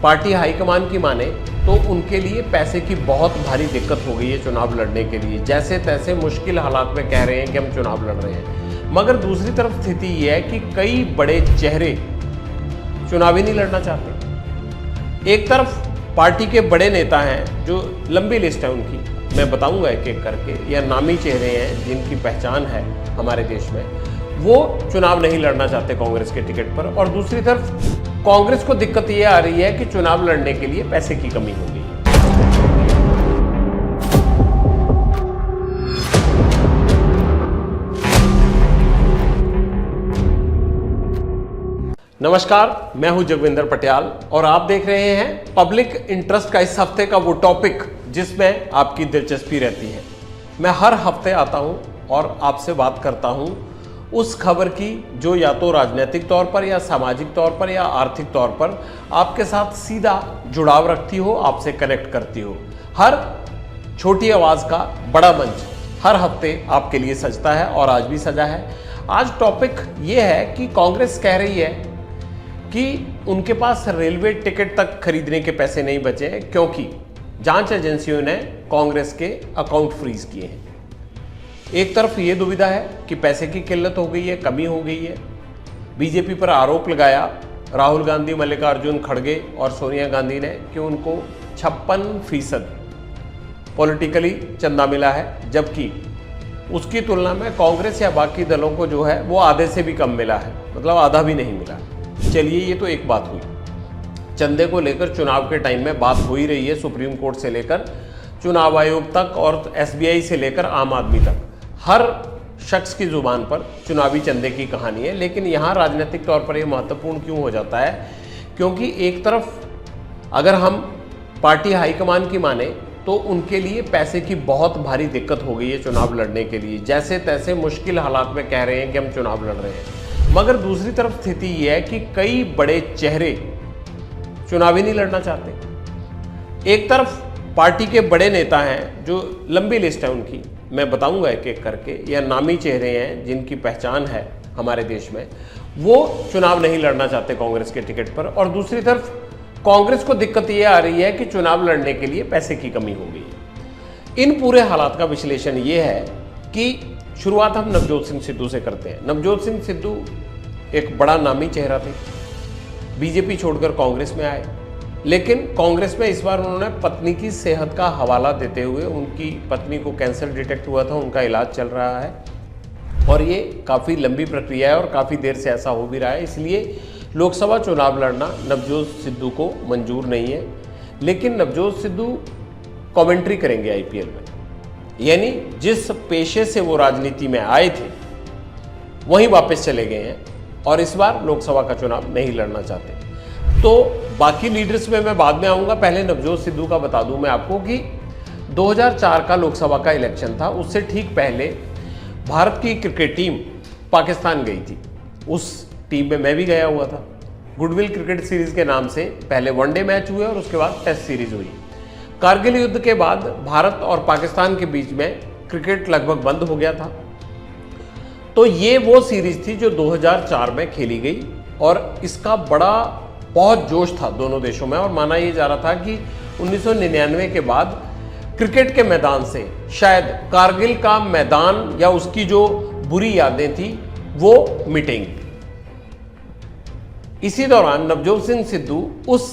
Party high command की माने तो उनके लिए पैसे की बहुत भारी दिक्कत हो गई है चुनाव लड़ने के लिए। जैसे तैसे मुश्किल हालात में कह रहे हैं कि हम चुनाव लड़ रहे हैं, मगर दूसरी तरफ स्थिति ये है कि कई बड़े चेहरे चुनाव ही नहीं लड़ना चाहते। एक तरफ पार्टी के बड़े नेता हैं, जो लंबी लिस्ट है उनकी, मैं बताऊंगा एक एक करके, या नामी चेहरे हैं जिनकी पहचान है हमारे देश में, वो चुनाव नहीं लड़ना चाहते कांग्रेस के टिकट पर। और दूसरी तरफ कांग्रेस को दिक्कत ये आ रही है कि चुनाव लड़ने के लिए पैसे की कमी हो गई। नमस्कार, मैं हूं जगविंदर पटियाल और आप देख रहे हैं पब्लिक इंटरेस्ट का इस हफ्ते का वो टॉपिक जिसमें आपकी दिलचस्पी रहती है। मैं हर हफ्ते आता हूं और आपसे बात करता हूं उस खबर की जो या तो राजनीतिक तौर पर या सामाजिक तौर पर या आर्थिक तौर पर आपके साथ सीधा जुड़ाव रखती हो, आपसे कनेक्ट करती हो। हर छोटी आवाज़ का बड़ा मंच हर हफ्ते आपके लिए सजता है और आज भी सजा है। आज टॉपिक ये है कि कांग्रेस कह रही है कि उनके पास रेलवे टिकट तक खरीदने के पैसे नहीं बचे हैं क्योंकि जांच एजेंसियों ने कांग्रेस के अकाउंट फ्रीज किए हैं। एक तरफ ये दुविधा है कि पैसे की किल्लत हो गई है, कमी हो गई है। बीजेपी पर आरोप लगाया राहुल गांधी, मल्लिकार्जुन खड़गे और सोनिया गांधी ने कि उनको 56% पॉलिटिकली चंदा मिला है, जबकि उसकी तुलना में कांग्रेस या बाकी दलों को जो है वो आधे से भी कम मिला है, मतलब आधा भी नहीं मिला। चलिए, ये तो एक बात हुई। चंदे को लेकर चुनाव के टाइम में बात हो ही रही है, सुप्रीम कोर्ट से लेकर चुनाव आयोग तक और एसबीआई से लेकर आम आदमी तक हर शख्स की जुबान पर चुनावी चंदे की कहानी है। लेकिन यहाँ राजनीतिक तौर पर यह महत्वपूर्ण क्यों हो जाता है? क्योंकि एक तरफ अगर हम पार्टी हाईकमान की माने तो उनके लिए पैसे की बहुत भारी दिक्कत हो गई है चुनाव लड़ने के लिए। जैसे तैसे मुश्किल हालात में कह रहे हैं कि हम चुनाव लड़ रहे हैं, मगर दूसरी तरफ स्थिति ये है कि कई बड़े चेहरे चुनाव ही नहीं लड़ना चाहते। एक तरफ पार्टी के बड़े नेता हैं, जो लंबी लिस्ट है उनकी, मैं बताऊंगा एक एक करके, या नामी चेहरे हैं जिनकी पहचान है हमारे देश में, वो चुनाव नहीं लड़ना चाहते कांग्रेस के टिकट पर। और दूसरी तरफ कांग्रेस को दिक्कत ये आ रही है कि चुनाव लड़ने के लिए पैसे की कमी हो गई। इन पूरे हालात का विश्लेषण ये है कि शुरुआत हम नवजोत सिंह सिद्धू से करते हैं। नवजोत सिंह सिद्धू एक बड़ा नामी चेहरा थे, बीजेपी छोड़कर कांग्रेस में आए, लेकिन कांग्रेस में इस बार उन्होंने पत्नी की सेहत का हवाला देते हुए, उनकी पत्नी को कैंसर डिटेक्ट हुआ था, उनका इलाज चल रहा है और ये काफ़ी लंबी प्रक्रिया है और काफ़ी देर से ऐसा हो भी रहा है, इसलिए लोकसभा चुनाव लड़ना नवजोत सिद्धू को मंजूर नहीं है। लेकिन नवजोत सिद्धू कमेंट्री करेंगे आईपीएल में, यानी जिस पेशे से वो राजनीति में आए थे वहीं वापस चले गए हैं और इस बार लोकसभा का चुनाव नहीं लड़ना चाहते। तो बाकी लीडर्स में मैं बाद में आऊँगा, पहले नवजोत सिद्धू का बता दूं मैं आपको कि 2004 का लोकसभा का इलेक्शन था, उससे ठीक पहले भारत की क्रिकेट टीम पाकिस्तान गई थी। उस टीम में मैं भी गया हुआ था। गुडविल क्रिकेट सीरीज़ के नाम से पहले वनडे मैच हुए और उसके बाद टेस्ट सीरीज हुई। कारगिल युद्ध के बाद भारत और पाकिस्तान के बीच में क्रिकेट लगभग बंद हो गया था। तो ये वो सीरीज थी जो 2004 में खेली गई और इसका बहुत जोश था दोनों देशों में और माना ये जा रहा था कि 1999 के बाद क्रिकेट के मैदान से शायद कारगिल का मैदान या उसकी जो बुरी यादें थी वो मिटेंगी। इसी दौरान नवजोत सिंह सिद्धू उस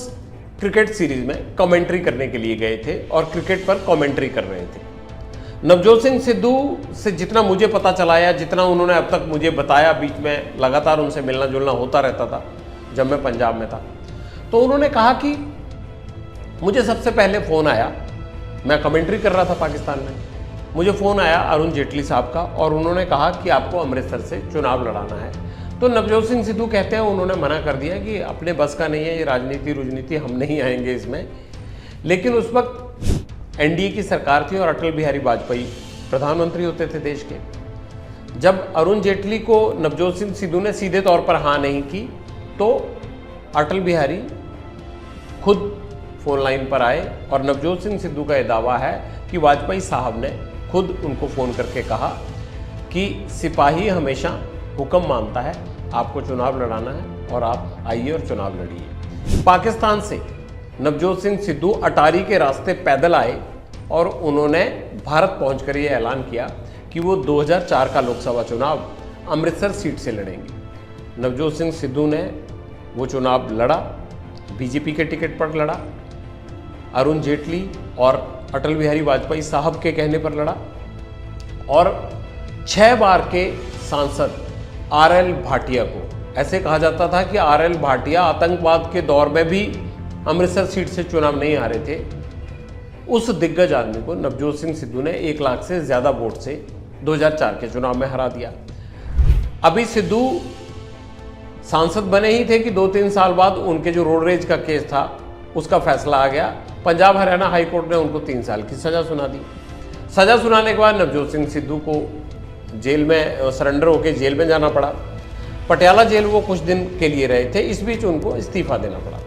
क्रिकेट सीरीज में कमेंट्री करने के लिए गए थे और क्रिकेट पर कमेंट्री कर रहे थे। नवजोत सिंह सिद्धू से जितना मुझे पता चला या जितना उन्होंने अब तक मुझे बताया, बीच में लगातार उनसे मिलना जुलना होता रहता था जब मैं पंजाब में था, तो उन्होंने कहा कि मुझे सबसे पहले फ़ोन आया, मैं कमेंट्री कर रहा था पाकिस्तान में, मुझे फ़ोन आया अरुण जेटली साहब का और उन्होंने कहा कि आपको अमृतसर से चुनाव लड़ाना है। तो नवजोत सिंह सिद्धू कहते हैं उन्होंने मना कर दिया कि अपने बस का नहीं है, ये राजनीति हम नहीं आएंगे इसमें। लेकिन उस वक्त एनडीए की सरकार थी और अटल बिहारी वाजपेयी प्रधानमंत्री होते थे देश के। जब अरुण जेटली को नवजोत सिंह सिद्धू ने सीधे तौर पर हाँ नहीं की तो अटल बिहारी खुद फोन लाइन पर आए और नवजोत सिंह सिद्धू का यह दावा है कि वाजपेयी साहब ने खुद उनको फ़ोन करके कहा कि सिपाही हमेशा हुक्म मानता है, आपको चुनाव लड़ाना है और आप आइए और चुनाव लड़िए। पाकिस्तान से नवजोत सिंह सिद्धू अटारी के रास्ते पैदल आए और उन्होंने भारत पहुंचकर यह ऐलान किया कि वो 2004 का लोकसभा चुनाव अमृतसर सीट से लड़ेंगे। नवजोत सिंह सिद्धू ने वो चुनाव लड़ा, बीजेपी के टिकट पर लड़ा, अरुण जेटली और अटल बिहारी वाजपेयी साहब के कहने पर लड़ा और 6 बार के सांसद आरएल भाटिया को, ऐसे कहा जाता था कि आरएल भाटिया आतंकवाद के दौर में भी अमृतसर सीट से चुनाव नहीं हारे थे, उस दिग्गज आदमी को नवजोत सिंह सिद्धू ने 1 लाख से ज्यादा वोट से 2004 के चुनाव में हरा दिया। अभी सिद्धू सांसद बने ही थे कि 2-3 साल बाद उनके जो रोड रेज का केस था उसका फैसला आ गया। पंजाब हरियाणा हाई कोर्ट ने उनको 3 साल की सजा सुना दी। सजा सुनाने के बाद नवजोत सिंह सिद्धू को जेल में सरेंडर होकर जेल में जाना पड़ा। पटियाला जेल वो कुछ दिन के लिए रहे थे, इस बीच उनको इस्तीफा देना पड़ा।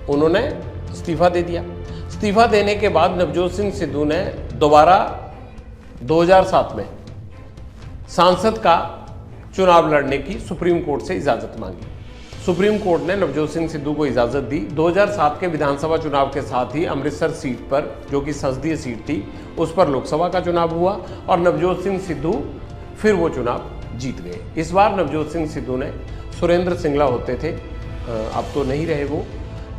उन्होंने इस्तीफा दे दिया। इस्तीफा देने के बाद नवजोत सिंह सिद्धू ने दोबारा 2007 में सांसद का चुनाव लड़ने की सुप्रीम कोर्ट से इजाजत मांगी। सुप्रीम कोर्ट ने नवजोत सिंह सिद्धू को इजाजत दी। 2007 के विधानसभा चुनाव के साथ ही अमृतसर सीट पर, जो कि संसदीय सीट थी, उस पर लोकसभा का चुनाव हुआ और नवजोत सिंह सिद्धू फिर वो चुनाव जीत गए। इस बार नवजोत सिंह सिद्धू ने, सुरेंद्र सिंगला होते थे, अब तो नहीं रहे वो,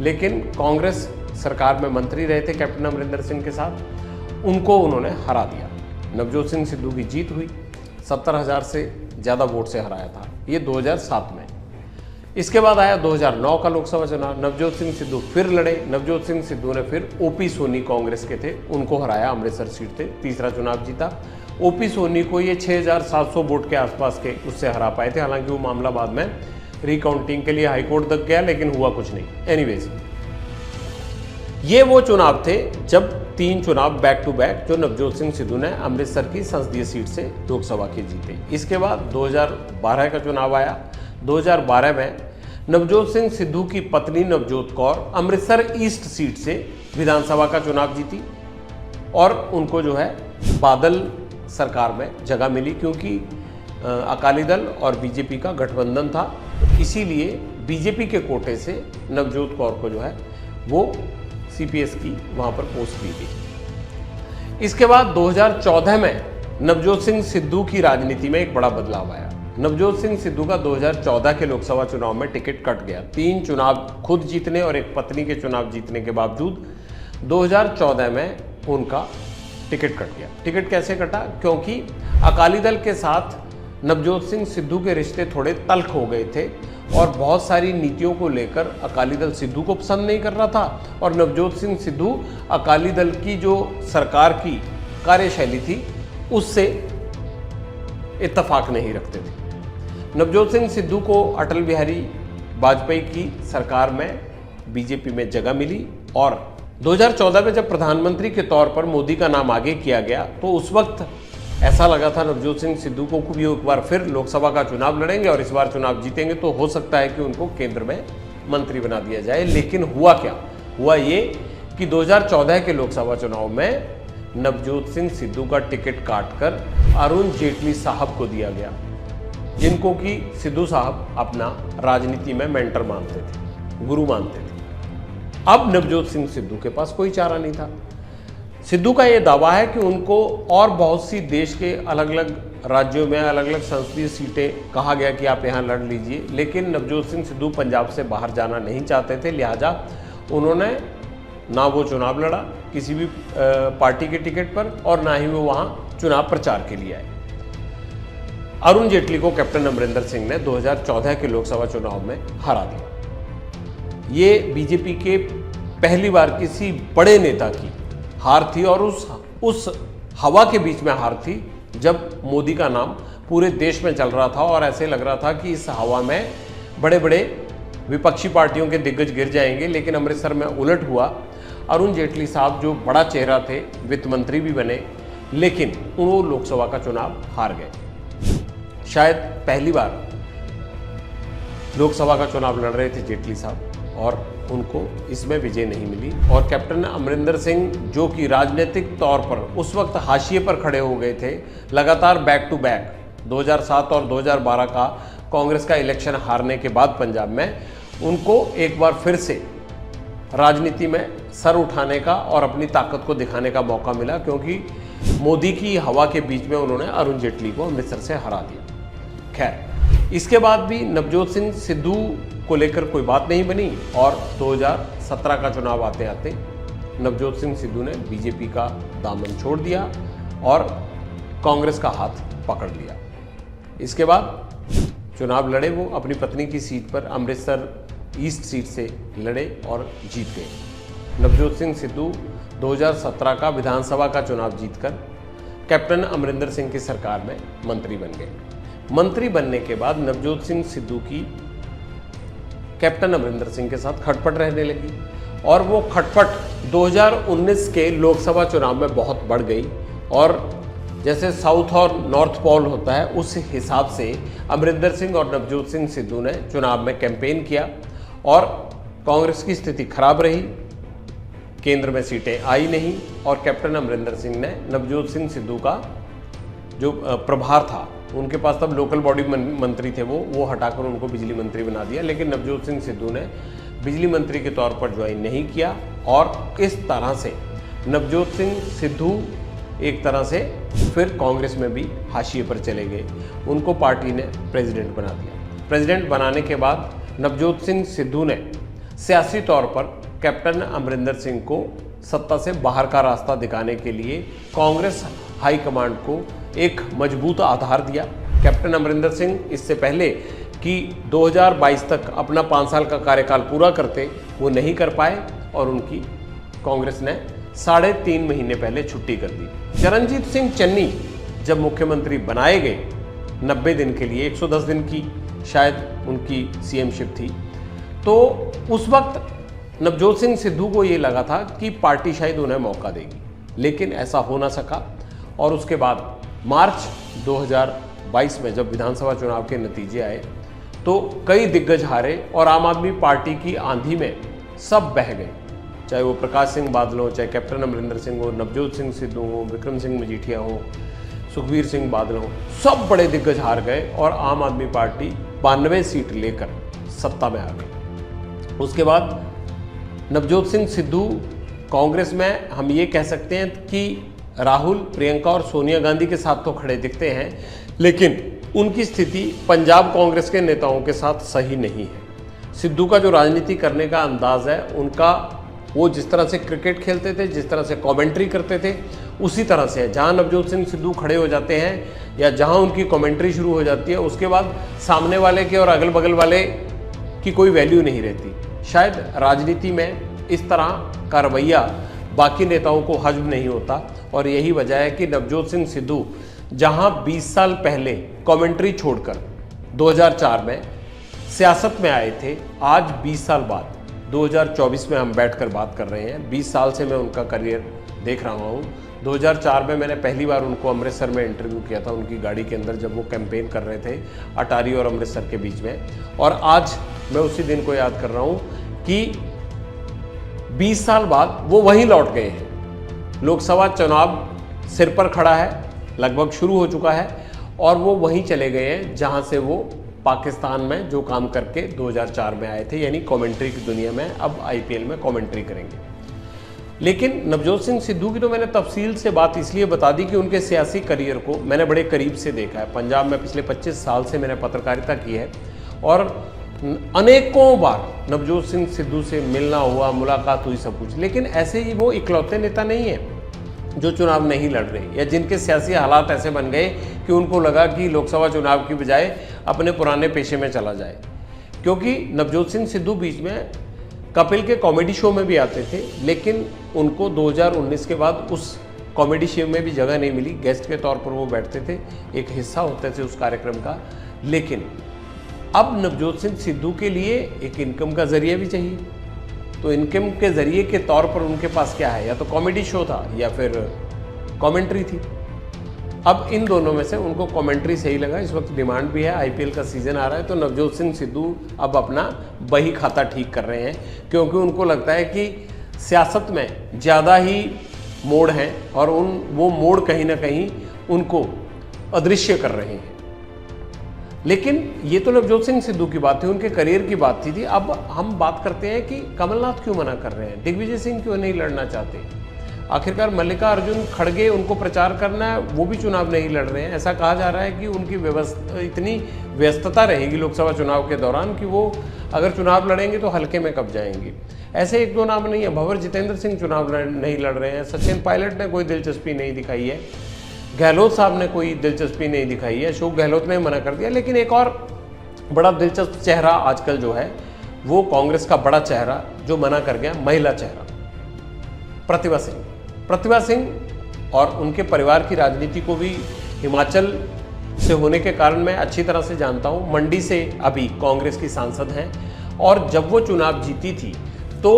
लेकिन कांग्रेस सरकार में मंत्री रहे थे कैप्टन अमरिंदर सिंह के साथ, उनको उन्होंने हरा दिया। नवजोत सिंह सिद्धू की जीत हुई, 70,000 से ज़्यादा वोट से हराया था, ये 2007 में। इसके बाद आया 2009 का लोकसभा चुनाव। नवजोत सिंह सिद्धू फिर लड़े। नवजोत सिंह सिद्धू ने फिर ओपी सोनी, कांग्रेस के थे, उनको हराया, अमृतसर सीट से तीसरा चुनाव जीता। ओपी सोनी को ये 6,700 वोट के आसपास के उससे हरा पाए थे। हालांकि वो मामला बाद में रिकाउंटिंग के लिए हाईकोर्ट तक गया, लेकिन हुआ कुछ नहीं। एनीवेज, ये वो चुनाव थे जब 3 चुनाव बैक टू बैक जो नवजोत सिंह सिद्धू ने अमृतसर की संसदीय सीट से लोकसभा के जीते। इसके बाद 2012 का चुनाव आया। 2012 में नवजोत सिंह सिद्धू की पत्नी नवजोत कौर अमृतसर ईस्ट सीट से विधानसभा का चुनाव जीती और उनको जो है बादल सरकार में जगह मिली, क्योंकि अकाली दल और बीजेपी का गठबंधन था। इसीलिए बीजेपी के कोटे से नवजोत कौर को जो है वो सीपीएस की वहाँ पर पोस्ट दी गई। इसके बाद 2014 में नवजोत सिंह सिद्धू की राजनीति में एक बड़ा बदलाव आया। नवजोत सिंह सिद्धू का 2014 के लोकसभा चुनाव में टिकट कट गया। 3 चुनाव खुद जीतने और एक पत्नी के चुनाव जीतने के बावजूद 2014 में उनका टिकट कट गया। टिकट कैसे कटा? क्योंकि अकाली दल के साथ नवजोत सिंह सिद्धू के रिश्ते थोड़े तल्ख हो गए थे और बहुत सारी नीतियों को लेकर अकाली दल सिद्धू को पसंद नहीं कर रहा था और नवजोत सिंह सिद्धू अकाली दल की जो सरकार की कार्यशैली थी उससे इत्तेफाक नहीं रखते थे। नवजोत सिंह सिद्धू को अटल बिहारी वाजपेयी की सरकार में बीजेपी में जगह मिली और 2014 में जब प्रधानमंत्री के तौर पर मोदी का नाम आगे किया गया तो उस वक्त ऐसा लगा था नवजोत सिंह सिद्धू को भी एक बार फिर लोकसभा का चुनाव लड़ेंगे और इस बार चुनाव जीतेंगे तो हो सकता है कि उनको केंद्र में मंत्री बना दिया जाए। लेकिन हुआ क्या? हुआ ये कि 2014 के लोकसभा चुनाव में नवजोत सिंह सिद्धू का टिकट काटकर अरुण जेटली साहब को दिया गया, जिनको कि सिद्धू साहब अपना राजनीति में मेंटर मानते थे, गुरु मानते थे। अब नवजोत सिंह सिद्धू के पास कोई चारा नहीं था। सिद्धू का यह दावा है कि उनको और बहुत सी देश के अलग अलग राज्यों में अलग अलग संसदीय सीटें कहा गया कि आप यहाँ लड़ लीजिए, लेकिन नवजोत सिंह सिद्धू पंजाब से बाहर जाना नहीं चाहते थे, लिहाजा उन्होंने ना वो चुनाव लड़ा किसी भी पार्टी के टिकट पर और ना ही वो वहाँ चुनाव प्रचार के लिए आए। अरुण जेटली को कैप्टन अमरिंदर सिंह ने 2014 के लोकसभा चुनाव में हरा दिया। ये बीजेपी के पहली बार किसी बड़े नेता की हार थी और उस हवा के बीच में हार थी जब मोदी का नाम पूरे देश में चल रहा था और ऐसे लग रहा था कि इस हवा में बड़े बड़े विपक्षी पार्टियों के दिग्गज गिर जाएंगे, लेकिन अमृतसर में उलट हुआ। अरुण जेटली साहब जो बड़ा चेहरा थे, वित्त मंत्री भी बने, लेकिन वो लोकसभा का चुनाव हार गए। शायद पहली बार लोकसभा का चुनाव लड़ रहे थे जेटली साहब और उनको इसमें विजय नहीं मिली और कैप्टन अमरिंदर सिंह जो कि राजनीतिक तौर पर उस वक्त हाशिए पर खड़े हो गए थे, लगातार बैक टू बैक 2007 और 2012 का कांग्रेस का इलेक्शन हारने के बाद पंजाब में उनको एक बार फिर से राजनीति में सर उठाने का और अपनी ताकत को दिखाने का मौका मिला, क्योंकि मोदी की हवा के बीच में उन्होंने अरुण जेटली को अमृतसर से हरा दिया। खैर, इसके बाद भी नवजोत सिंह सिद्धू को लेकर कोई बात नहीं बनी और 2017 का चुनाव आते आते नवजोत सिंह सिद्धू ने बीजेपी का दामन छोड़ दिया और कांग्रेस का हाथ पकड़ लिया। इसके बाद चुनाव लड़े वो अपनी पत्नी की सीट पर, अमृतसर ईस्ट सीट से लड़े और जीत गए। नवजोत सिंह सिद्धू 2017 का विधानसभा का चुनाव जीतकर कैप्टन अमरिंदर सिंह की सरकार में मंत्री बन गए। मंत्री बनने के बाद नवजोत सिंह सिद्धू की कैप्टन अमरिंदर सिंह के साथ खटपट रहने लगी और वो खटपट 2019 के लोकसभा चुनाव में बहुत बढ़ गई और जैसे साउथ और नॉर्थ पोल होता है उस हिसाब से अमरिंदर सिंह और नवजोत सिंह सिद्धू ने चुनाव में कैंपेन किया और कांग्रेस की स्थिति खराब रही, केंद्र में सीटें आई नहीं और कैप्टन अमरिंदर सिंह ने नवजोत सिंह सिद्धू का जो प्रभार था, उनके पास तब लोकल बॉडी मंत्री थे वो हटाकर उनको बिजली मंत्री बना दिया। लेकिन नवजोत सिंह सिद्धू ने बिजली मंत्री के तौर पर ज्वाइन नहीं किया और इस तरह से नवजोत सिंह सिद्धू एक तरह से फिर कांग्रेस में भी हाशिए पर चले गए। उनको पार्टी ने प्रेसिडेंट बना दिया। प्रेसिडेंट बनाने के बाद नवजोत सिंह सिद्धू ने सियासी तौर पर कैप्टन अमरिंदर सिंह को सत्ता से बाहर का रास्ता दिखाने के लिए कांग्रेस हाईकमांड को एक मजबूत आधार दिया। कैप्टन अमरिंदर सिंह इससे पहले कि 2022 तक अपना 5 साल का कार्यकाल पूरा करते, वो नहीं कर पाए और उनकी कांग्रेस ने 3.5 महीने पहले छुट्टी कर दी। चरणजीत सिंह चन्नी जब मुख्यमंत्री बनाए गए 90 दिन के लिए, 110 दिन की शायद उनकी सीएमशिप थी, तो उस वक्त नवजोत सिंह सिद्धू को ये लगा था कि पार्टी शायद उन्हें मौका देगी, लेकिन ऐसा हो ना सका। और उसके बाद मार्च 2022 में जब विधानसभा चुनाव के नतीजे आए तो कई दिग्गज हारे और आम आदमी पार्टी की आंधी में सब बह गए, चाहे वो प्रकाश सिंह बादल हो, चाहे कैप्टन अमरिंदर सिंह हो, नवजोत सिंह सिद्धू हो, विक्रम सिंह मजीठिया हो, सुखबीर सिंह बादल हो, सब बड़े दिग्गज हार गए और आम आदमी पार्टी 92 सीट लेकर सत्ता में आ गई। उसके बाद नवजोत सिंह सिद्धू कांग्रेस में हम ये कह सकते हैं कि राहुल, प्रियंका और सोनिया गांधी के साथ तो खड़े दिखते हैं, लेकिन उनकी स्थिति पंजाब कांग्रेस के नेताओं के साथ सही नहीं है। सिद्धू का जो राजनीति करने का अंदाज है उनका, वो जिस तरह से क्रिकेट खेलते थे, जिस तरह से कमेंट्री करते थे, उसी तरह से है। जहां नवजोत सिंह सिद्धू खड़े हो जाते हैं या जहां उनकी कमेंट्री शुरू हो जाती है, उसके बाद सामने वाले के और अगल बगल वाले की कोई वैल्यू नहीं रहती। शायद राजनीति में इस तरह का रवैया बाकी नेताओं को हजम नहीं होता और यही वजह है कि नवजोत सिंह सिद्धू जहां 20 साल पहले कमेंट्री छोड़कर 2004 में सियासत में आए थे, आज 20 साल बाद 2024 में हम बैठकर बात कर रहे हैं। 20 साल से मैं उनका करियर देख रहा हूँ। 2004 में मैंने पहली बार उनको अमृतसर में इंटरव्यू किया था, उनकी गाड़ी के अंदर, जब वो कैंपेन कर रहे थे अटारी और अमृतसर के बीच में। और आज मैं उसी दिन को याद कर रहा हूँ कि 20 साल बाद वो वहीं लौट गए हैं। लोकसभा चुनाव सिर पर खड़ा है, लगभग शुरू हो चुका है और वो वहीं चले गए हैं जहां से वो पाकिस्तान में जो काम करके 2004 में आए थे, यानी कमेंट्री की दुनिया में अब आईपीएल में कमेंट्री करेंगे। लेकिन नवजोत सिंह सिद्धू की तो मैंने तफसील से बात इसलिए बता दी कि उनके सियासी करियर को मैंने बड़े करीब से देखा है। पंजाब में पिछले 25 साल से मैंने पत्रकारिता की है और अनेकों बार नवजोत सिंह सिद्धू से मिलना हुआ, मुलाकात हुई, सब कुछ। लेकिन ऐसे ही वो इकलौते नेता नहीं है जो चुनाव नहीं लड़ रहे या जिनके सियासी हालात ऐसे बन गए कि उनको लगा कि लोकसभा चुनाव की बजाय अपने पुराने पेशे में चला जाए। क्योंकि नवजोत सिंह सिद्धू बीच में कपिल के कॉमेडी शो में भी आते थे, लेकिन उनको 2019 के बाद उस कॉमेडी शो में भी जगह नहीं मिली। गेस्ट के तौर पर वो बैठते थे, एक हिस्सा होते थे उस कार्यक्रम का। लेकिन अब नवजोत सिंह सिद्धू के लिए एक इनकम का जरिया भी चाहिए, तो इनकम के जरिए के तौर पर उनके पास क्या है, या तो कॉमेडी शो था या फिर कमेंट्री थी। अब इन दोनों में से उनको कमेंट्री सही लगा। इस वक्त डिमांड भी है, आईपीएल का सीजन आ रहा है, तो नवजोत सिंह सिद्धू अब अपना बही खाता ठीक कर रहे हैं, क्योंकि उनको लगता है कि सियासत में ज़्यादा ही मोड़ हैं और वो मोड़ कहीं ना कहीं उनको अदृश्य कर रहे हैं। लेकिन ये तो नवजोत सिंह सिद्धू की बात थी, उनके करियर की बात थी। अब हम बात करते हैं कि कमलनाथ क्यों मना कर रहे हैं, दिग्विजय सिंह क्यों नहीं लड़ना चाहते। आखिरकार मल्लिकार्जुन खड़गे, उनको प्रचार करना है, वो भी चुनाव नहीं लड़ रहे हैं। ऐसा कहा जा रहा है कि उनकी इतनी व्यस्तता रहेगी लोकसभा चुनाव के दौरान कि वो अगर चुनाव लड़ेंगे तो हल्के में कब जाएंगे। ऐसे एक दो नाम नहीं है, भंवर जितेंद्र सिंह चुनाव नहीं लड़ रहे हैं, सचिन पायलट ने कोई दिलचस्पी नहीं दिखाई है, गहलोत साहब ने कोई दिलचस्पी नहीं दिखाई है, अशोक गहलोत ने मना कर दिया। लेकिन एक और बड़ा दिलचस्प चेहरा आजकल जो है वो कांग्रेस का बड़ा चेहरा जो मना कर गया, महिला चेहरा प्रतिभा सिंह। प्रतिभा सिंह और उनके परिवार की राजनीति को भी हिमाचल से होने के कारण मैं अच्छी तरह से जानता हूँ। मंडी से अभी कांग्रेस की सांसद हैं और जब वो चुनाव जीती थी तो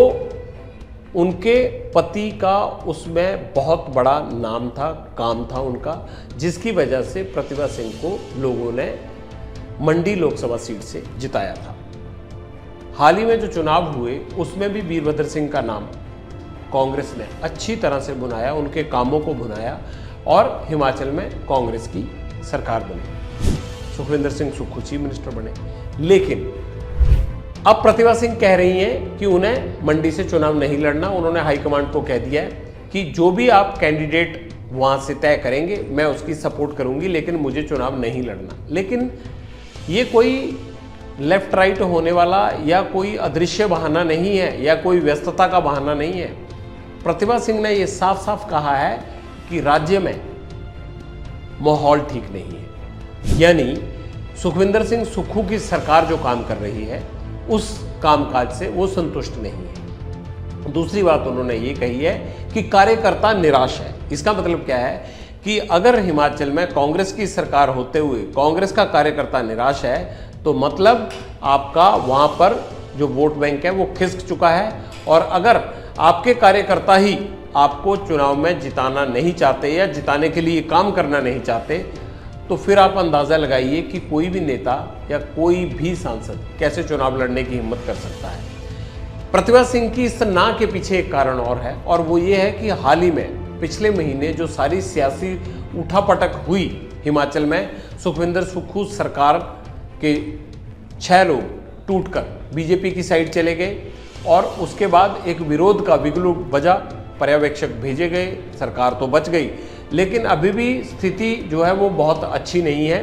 उनके पति का उसमें बहुत बड़ा नाम था, काम था उनका, जिसकी वजह से प्रतिभा सिंह को लोगों ने मंडी लोकसभा सीट से जिताया था। हाल ही में जो चुनाव हुए उसमें भी वीरभद्र सिंह का नाम कांग्रेस ने अच्छी तरह से बुनाया, उनके कामों को बुनाया और हिमाचल में कांग्रेस की सरकार बनी, सुखविंदर सिंह सुक्खू चीफ मिनिस्टर बने। लेकिन अब प्रतिभा सिंह कह रही हैं कि उन्हें मंडी से चुनाव नहीं लड़ना। उन्होंने हाईकमांड को कह दिया है कि जो भी आप कैंडिडेट वहां से तय करेंगे मैं उसकी सपोर्ट करूंगी, लेकिन मुझे चुनाव नहीं लड़ना। लेकिन ये कोई लेफ्ट राइट होने वाला या कोई अदृश्य बहाना नहीं है या कोई व्यस्तता का बहाना नहीं है। प्रतिभा सिंह ने यह साफ साफ कहा है कि राज्य में माहौल ठीक नहीं है, यानी सुखविंदर सिंह सुक्खू की सरकार जो काम कर रही है उस कामकाज से वो संतुष्ट नहीं है। दूसरी बात उन्होंने ये कही है कि कार्यकर्ता निराश है। इसका मतलब क्या है कि अगर हिमाचल में कांग्रेस की सरकार होते हुए कांग्रेस का कार्यकर्ता निराश है तो मतलब आपका वहां पर जो वोट बैंक है वो खिसक चुका है। और अगर आपके कार्यकर्ता ही आपको चुनाव में जिताना नहीं चाहते या जिताने के लिए काम करना नहीं चाहते तो फिर आप अंदाज़ा लगाइए कि कोई भी नेता या कोई भी सांसद कैसे चुनाव लड़ने की हिम्मत कर सकता है। प्रतिभा सिंह की इस ना के पीछे एक कारण और है, और वो ये है कि हाल ही में पिछले महीने जो सारी सियासी उठापटक हुई हिमाचल में, सुखविंदर सुक्खू सरकार के 6 लोग टूटकर बीजेपी की साइड चले गए और उसके बाद एक विरोध का बिगुल बजा, पर्यवेक्षक भेजे गए, सरकार तो बच गई, लेकिन अभी भी स्थिति जो है वो बहुत अच्छी नहीं है।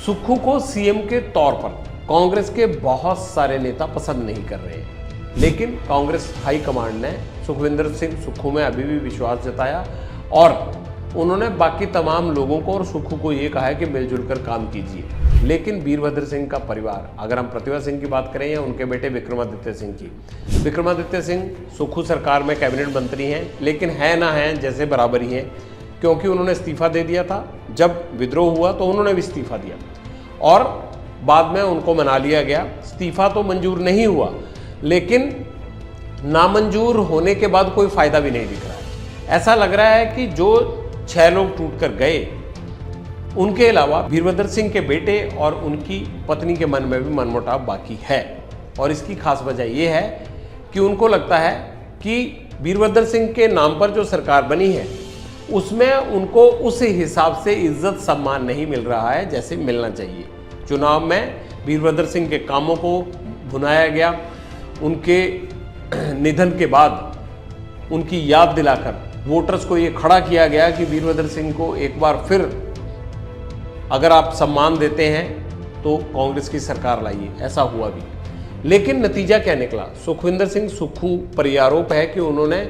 सुक्खू को सीएम के तौर पर कांग्रेस के बहुत सारे नेता पसंद नहीं कर रहे हैं, लेकिन कांग्रेस हाईकमांड ने सुखविंदर सिंह सुक्खू में अभी भी विश्वास जताया और उन्होंने बाकी तमाम लोगों को और सुक्खू को ये कहा है कि मिलजुल कर काम कीजिए। लेकिन वीरभद्र सिंह का परिवार, अगर हम प्रतिभा सिंह की बात करें या उनके बेटे विक्रमादित्य सिंह की, विक्रमादित्य सिंह सुक्खू सरकार में कैबिनेट मंत्री हैं, लेकिन है ना है जैसे बराबर ही हैं, क्योंकि उन्होंने इस्तीफा दे दिया था। जब विद्रोह हुआ तो उन्होंने भी इस्तीफा दिया और बाद में उनको मना लिया गया। इस्तीफा तो मंजूर नहीं हुआ, लेकिन नामंजूर होने के बाद कोई फायदा भी नहीं दिख रहा है। ऐसा लग रहा है कि जो 6 लोग टूट कर गए उनके अलावा वीरभद्र सिंह के बेटे और उनकी पत्नी के मन में भी मनमुटाव बाकी है। और इसकी खास वजह यह है कि उनको लगता है कि वीरभद्र सिंह के नाम पर जो सरकार बनी है उसमें उनको उस हिसाब से इज्जत सम्मान नहीं मिल रहा है जैसे मिलना चाहिए। चुनाव में वीरभद्र सिंह के कामों को भुनाया गया, उनके निधन के बाद उनकी याद दिलाकर वोटर्स को ये खड़ा किया गया कि वीरभद्र सिंह को एक बार फिर अगर आप सम्मान देते हैं तो कांग्रेस की सरकार लाइए। ऐसा हुआ भी, लेकिन नतीजा क्या निकला? सुखविंदर सिंह सुक्खू पर यह आरोप है कि उन्होंने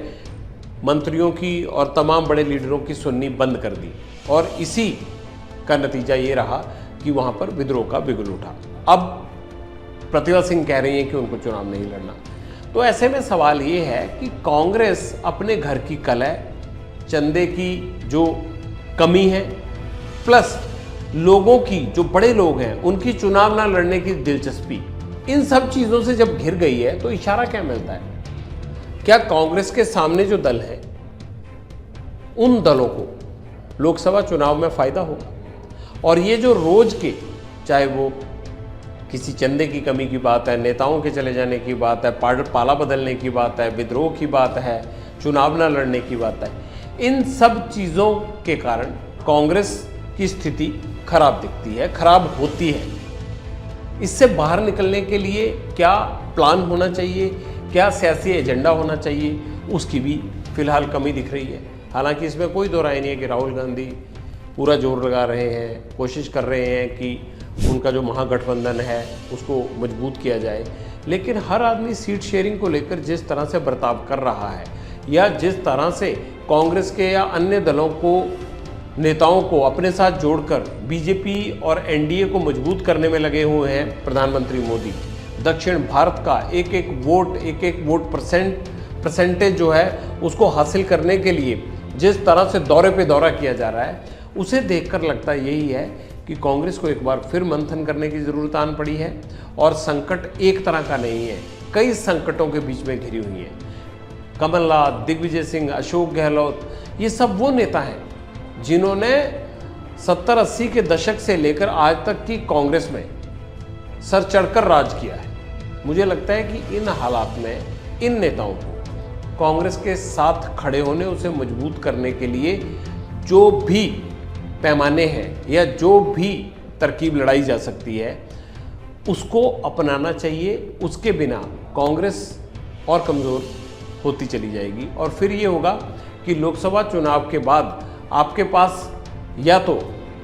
मंत्रियों की और तमाम बड़े लीडरों की सुननी बंद कर दी और इसी का नतीजा ये रहा कि वहाँ पर विद्रोह का बिगुल उठा। अब प्रतिभा सिंह कह रही हैं कि उनको चुनाव नहीं लड़ना। तो ऐसे में सवाल ये है कि कांग्रेस अपने घर की कलह, चंदे की जो कमी है, प्लस लोगों की जो बड़े लोग हैं उनकी चुनाव ना लड़ने की दिलचस्पी, इन सब चीज़ों से जब घिर गई है तो इशारा क्या मिलता है? क्या कांग्रेस के सामने जो दल है उन दलों को लोकसभा चुनाव में फायदा होगा? और ये जो रोज के, चाहे वो किसी चंदे की कमी की बात है, नेताओं के चले जाने की बात है, पाला बदलने की बात है, विद्रोह की बात है, चुनाव न लड़ने की बात है, इन सब चीज़ों के कारण कांग्रेस की स्थिति खराब दिखती है, खराब होती है। इससे बाहर निकलने के लिए क्या प्लान होना चाहिए, क्या सियासी एजेंडा होना चाहिए, उसकी भी फिलहाल कमी दिख रही है। हालांकि इसमें कोई दो राय नहीं है कि राहुल गांधी पूरा जोर लगा रहे हैं, कोशिश कर रहे हैं कि उनका जो महागठबंधन है उसको मजबूत किया जाए, लेकिन हर आदमी सीट शेयरिंग को लेकर जिस तरह से बर्ताव कर रहा है या जिस तरह से कांग्रेस के या अन्य दलों को, नेताओं को अपने साथ जोड़कर बीजेपी और एनडीए को मजबूत करने में लगे हुए हैं प्रधानमंत्री मोदी, दक्षिण भारत का एक एक वोट परसेंटेज जो है उसको हासिल करने के लिए जिस तरह से दौरे पे दौरा किया जा रहा है, उसे देखकर लगता यही है कि कांग्रेस को एक बार फिर मंथन करने की ज़रूरत आन पड़ी है। और संकट एक तरह का नहीं है, कई संकटों के बीच में घिरी हुई है। कमलनाथ, दिग्विजय सिंह, अशोक गहलोत, ये सब वो नेता हैं जिन्होंने 70-80 के दशक से लेकर आज तक की कांग्रेस में सर चढ़कर राज किया है। मुझे लगता है कि इन हालात में इन नेताओं को कांग्रेस के साथ खड़े होने, उसे मजबूत करने के लिए जो भी पैमाने हैं या जो भी तरकीब लड़ाई जा सकती है उसको अपनाना चाहिए। उसके बिना कांग्रेस और कमज़ोर होती चली जाएगी और फिर ये होगा कि लोकसभा चुनाव के बाद आपके पास या तो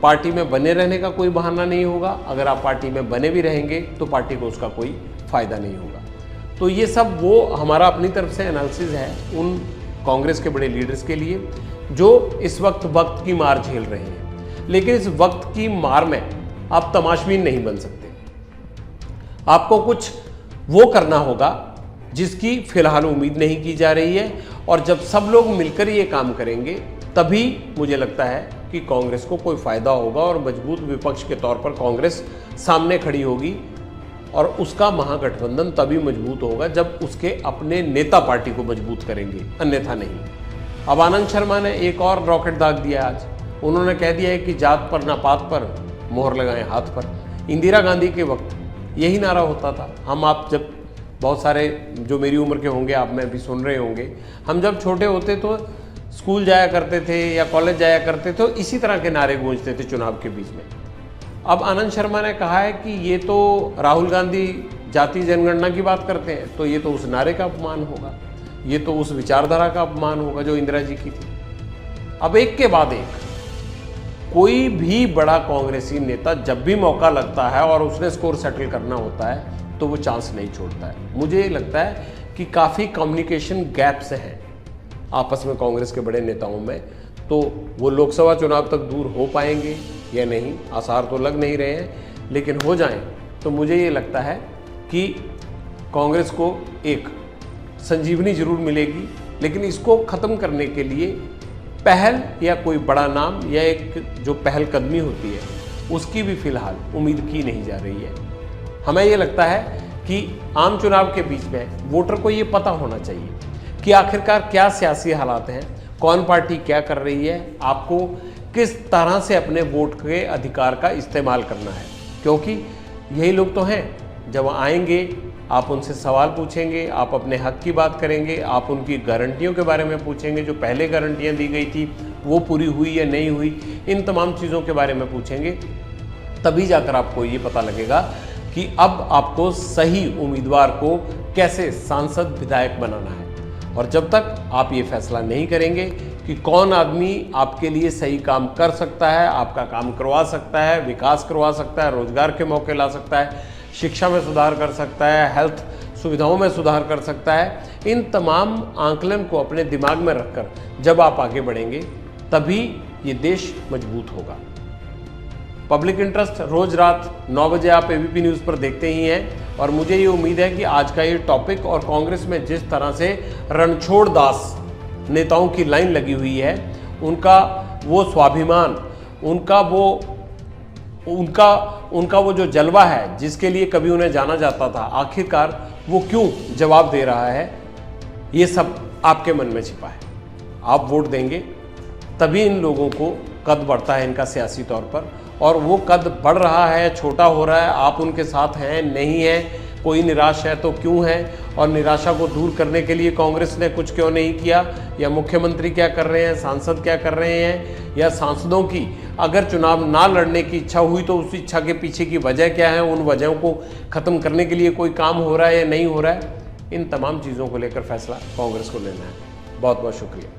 पार्टी में बने रहने का कोई बहाना नहीं होगा, अगर आप पार्टी में बने भी रहेंगे तो पार्टी को उसका कोई फ़ायदा नहीं होगा। तो ये सब वो हमारा अपनी तरफ से एनालिसिस है उन कांग्रेस के बड़े लीडर्स के लिए जो इस वक्त की मार झेल रहे हैं। लेकिन इस वक्त की मार में आप तमाशबीन नहीं बन सकते, आपको कुछ वो करना होगा जिसकी फिलहाल उम्मीद नहीं की जा रही है। और जब सब लोग मिलकर ये काम करेंगे तभी मुझे लगता है कि कांग्रेस को कोई फायदा होगा और मजबूत विपक्ष के तौर पर कांग्रेस सामने खड़ी होगी और उसका महागठबंधन तभी मजबूत होगा जब उसके अपने नेता पार्टी को मजबूत करेंगे, अन्यथा नहीं। अब आनंद शर्मा ने एक और रॉकेट दाग दिया आज, उन्होंने कह दिया है कि जात पर ना पात पर मोहर लगाएं हाथ पर। इंदिरा गांधी के वक्त यही नारा होता था। हम आप जब बहुत सारे जो मेरी उम्र के होंगे, आप में भी सुन रहे होंगे, हम जब छोटे होते तो स्कूल जाया करते थे या कॉलेज जाया करते थे तो इसी तरह के नारे गूंजते थे चुनाव के बीच में। अब आनंद शर्मा ने कहा है कि ये तो राहुल गांधी जाति जनगणना की बात करते हैं, तो ये तो उस नारे का अपमान होगा, ये तो उस विचारधारा का अपमान होगा जो इंदिरा जी की थी। अब एक के बाद एक कोई भी बड़ा कांग्रेसी नेता जब भी मौका लगता है और उसने स्कोर सेटल करना होता है तो वो चांस नहीं छोड़ता है। मुझे लगता है कि काफ़ी कम्युनिकेशन गैप्स हैं आपस में कांग्रेस के बड़े नेताओं में, तो वो लोकसभा चुनाव तक दूर हो पाएंगे या नहीं, आसार तो लग नहीं रहे हैं, लेकिन हो जाएं तो मुझे ये लगता है कि कांग्रेस को एक संजीवनी जरूर मिलेगी। लेकिन इसको ख़त्म करने के लिए पहल या कोई बड़ा नाम या एक जो पहल कदमी होती है उसकी भी फिलहाल उम्मीद की नहीं जा रही है। हमें ये लगता है कि आम चुनाव के बीच में वोटर को ये पता होना चाहिए कि आखिरकार क्या सियासी हालात हैं, कौन पार्टी क्या कर रही है, आपको किस तरह से अपने वोट के अधिकार का इस्तेमाल करना है। क्योंकि यही लोग तो हैं, जब आएंगे आप उनसे सवाल पूछेंगे, आप अपने हक की बात करेंगे, आप उनकी गारंटियों के बारे में पूछेंगे, जो पहले गारंटियां दी गई थी वो पूरी हुई या नहीं हुई, इन तमाम चीज़ों के बारे में पूछेंगे। तभी जाकर आपको ये पता लगेगा कि अब आपको सही उम्मीदवार को कैसे सांसद विधायक बनाना है। और जब तक आप ये फैसला नहीं करेंगे कि कौन आदमी आपके लिए सही काम कर सकता है, आपका काम करवा सकता है, विकास करवा सकता है, रोजगार के मौके ला सकता है, शिक्षा में सुधार कर सकता है, हेल्थ सुविधाओं में सुधार कर सकता है, इन तमाम आंकलन को अपने दिमाग में रखकर जब आप आगे बढ़ेंगे तभी ये देश मजबूत होगा। पब्लिक इंटरेस्ट रोज रात 9 बजे आप एबीपी न्यूज़ पर देखते ही हैं और मुझे ये उम्मीद है कि आज का ये टॉपिक और कांग्रेस में जिस तरह से रणछोड़ दास नेताओं की लाइन लगी हुई है, उनका वो स्वाभिमान, उनका वो जो जलवा है जिसके लिए कभी उन्हें जाना जाता था, आखिरकार वो क्यों जवाब दे रहा है, ये सब आपके मन में छिपा है। आप वोट देंगे तभी इन लोगों को कद बढ़ता है इनका सियासी तौर पर, और वो कद बढ़ रहा है, छोटा हो रहा है, आप उनके साथ हैं नहीं हैं, कोई निराश है तो क्यों है, और निराशा को दूर करने के लिए कांग्रेस ने कुछ क्यों नहीं किया, या मुख्यमंत्री क्या कर रहे हैं, सांसद क्या कर रहे हैं, या सांसदों की अगर चुनाव ना लड़ने की इच्छा हुई तो उस इच्छा के पीछे की वजह क्या है, उन वजहों को ख़त्म करने के लिए कोई काम हो रहा है या नहीं हो रहा है, इन तमाम चीज़ों को लेकर फैसला कांग्रेस को लेना है। बहुत बहुत शुक्रिया।